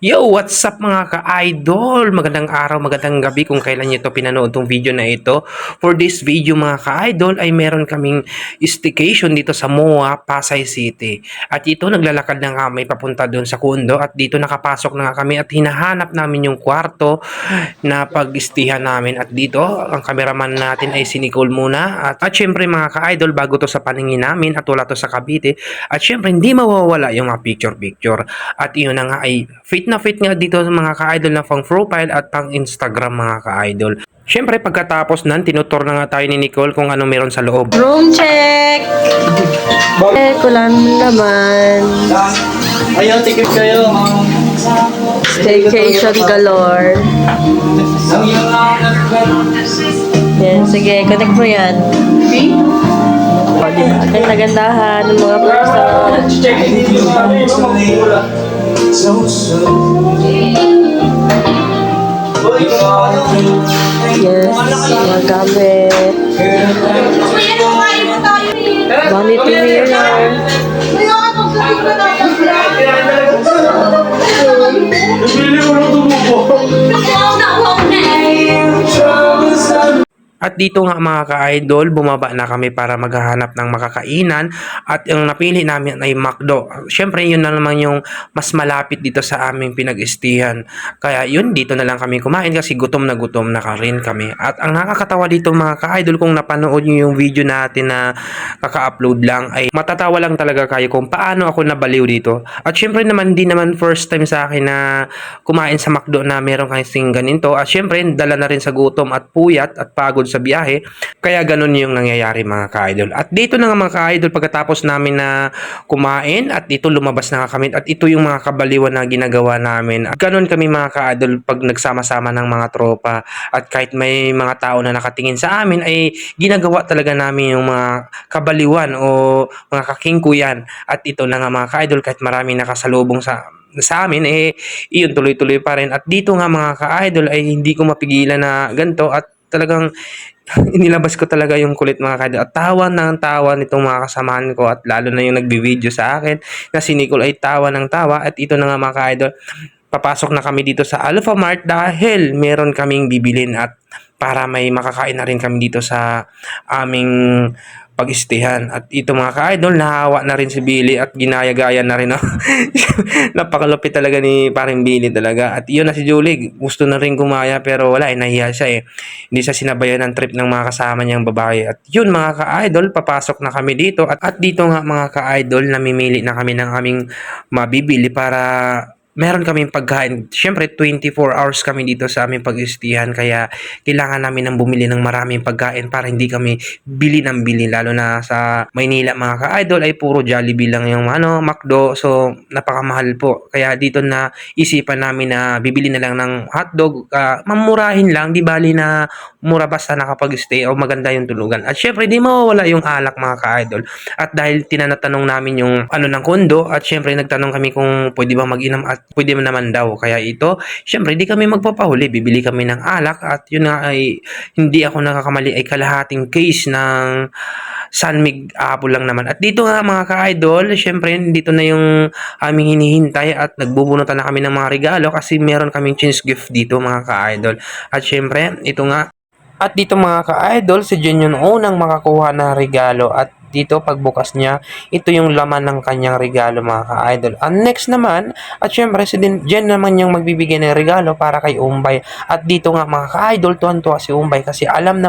Yo, what's up mga ka-idol? Magandang araw, magandang gabi kung kailan nyo ito pinanood tong video na ito. For this video mga ka-idol ay meron kaming staycation dito sa MOA, Pasay City. At ito naglalakad na kami papunta doon sa Kundo at dito nakapasok na nga kami at hinahanap namin yung kwarto na pag-istihan namin. At dito ang cameraman natin ay si Nicole muna. At syempre mga ka-idol, bago to sa paningin namin at wala to sa Cavite. At syempre hindi mawawala yung mga picture-picture. At yun na nga ay fit na fit nga dito sa mga ka-idol na pang profile at pang Instagram mga ka-idol. Siyempre pagkatapos nan, tinutur na nga tayo ni Nicole kung ano meron sa loob. Room check! Kulang naman. Ayaw, tikip kayo. Staycation galore. Yan, sige, connect mo yan. O, diba? Ganda-gandahan ng mga person. Yes, mga gamit. Vanity mirror. At dito nga mga ka-idol, bumaba na kami para maghahanap ng makakainan at yung napili namin ay McDo. Siyempre yun na naman yung mas malapit dito sa aming pinag-istihan. Kaya yun, dito na lang kami kumain kasi gutom na rin kami. At ang nakakatawa dito mga ka-idol, kung napanood nyo yung video natin na kaka-upload lang, ay matatawa lang talaga kayo kung paano ako nabaliw dito. At siyempre naman, di naman first time sa akin na kumain sa McDo na meron kasing ganito. At siyempre, dala na rin sa gutom at puyat at pagod sa biyahe. Kaya ganun yung nangyayari mga ka-idol. At dito na nga mga ka-idol, pagkatapos namin na kumain at dito lumabas na kami at ito yung mga kabaliwan na ginagawa namin. At ganun kami mga ka-idol pag nagsama-sama ng mga tropa at kahit may mga tao na nakatingin sa amin ay ginagawa talaga namin yung mga kabaliwan o mga kakingkuyan. At ito na nga mga ka-idol, kahit maraming nakasalubong sa amin iyon tuloy-tuloy pa rin. At dito nga mga ka-idol ay hindi ko mapigilan na ganito at talagang inilabas ko talaga yung kulit mga ka-idol at tawa ng tawa nitong mga kasamahan ko at lalo na yung nagbi-video sa akin na si Nicole ay tawa ng tawa. At ito na nga mga ka-idol, papasok na kami dito sa Alpha Mart dahil meron kaming bibilin at para may makakain na rin kami dito sa aming pag-istihan. At ito mga ka-idol, nahawa na rin si Billy at ginaya-gaya na rin. Napakalupit talaga ni paring Billy talaga. At yun na si Julie, gusto na rin gumaya pero wala, nahiya siya Hindi siya sinabayan ng trip ng mga kasama niyang babae. At yun mga ka-idol, papasok na kami dito. At dito nga mga ka-idol, namimili na kami ng aming mabibili para meron kaming pagkain. Siyempre, 24 hours kami dito sa aming pag-istihan. Kaya, kailangan namin ng bumili ng maraming pagkain para hindi kami bili ng bili. Lalo na sa Maynila, mga ka-idol, ay puro Jollibee lang yung McDo. So, napakamahal po. Kaya, dito na isipan namin na bibili na lang ng hotdog. Mamurahin lang. Di bali na mura basta nakapag-stay o maganda yung tulugan. At syempre, di mawawala yung alak, mga ka-idol. At dahil tinatanong namin yung ano ng kondo, at syempre, nagtanong kami kung pwede ba mag-inom at pwede naman daw. Kaya ito, syempre, di kami magpapahuli. Bibili kami ng alak at yun nga ay, hindi ako nakakamali, ay kalahating case ng Sanmig apple lang naman. At dito nga mga ka-idol, syempre, dito na yung aming hinihintay at nagbubunutan na kami ng mga regalo kasi meron kaming change gift dito mga ka-idol. At syempre, ito nga. At dito mga ka-idol, si Jen yung unang makakuha ng regalo at dito pagbukas niya, ito yung laman ng kanyang regalo mga ka-idol. And next naman, at syempre si Jen naman yung magbibigay ng regalo para kay Umbay. At dito nga mga ka-idol, tuwan-tuwa si Umbay kasi alam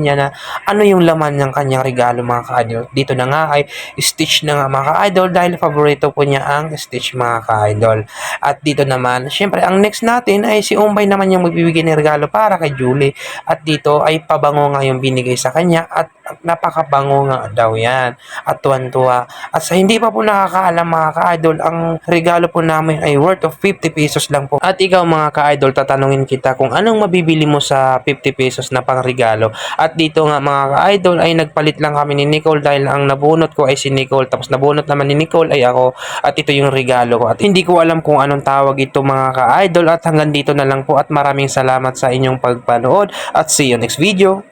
niya na ano yung laman ng kanyang regalo mga ka-idol. Dito na nga ay Stitch na nga mga ka-idol dahil favorito po niya ang Stitch mga ka-idol. At dito naman, syempre ang next natin ay si Umbay naman yung magbibigay ng regalo para kay Julie. At dito ay pabango nga yung binigay sa kanya at napakabango nga daw yan at tuwan-tuwa. At sa hindi pa po nakakaalam mga ka-idol, ang regalo po namin ay worth of 50 pesos lang po. At ikaw mga ka-idol, tatanungin kita kung anong mabibili mo sa 50 pesos na pang regalo. At dito nga mga ka-idol ay nagpalit lang kami ni Nicole dahil ang nabunot ko ay si Nicole tapos nabunot naman ni Nicole ay ako at ito yung regalo ko. At hindi ko alam kung anong tawag ito mga ka-idol at hanggang dito na lang po at maraming salamat sa inyong pagpanood at see you next video.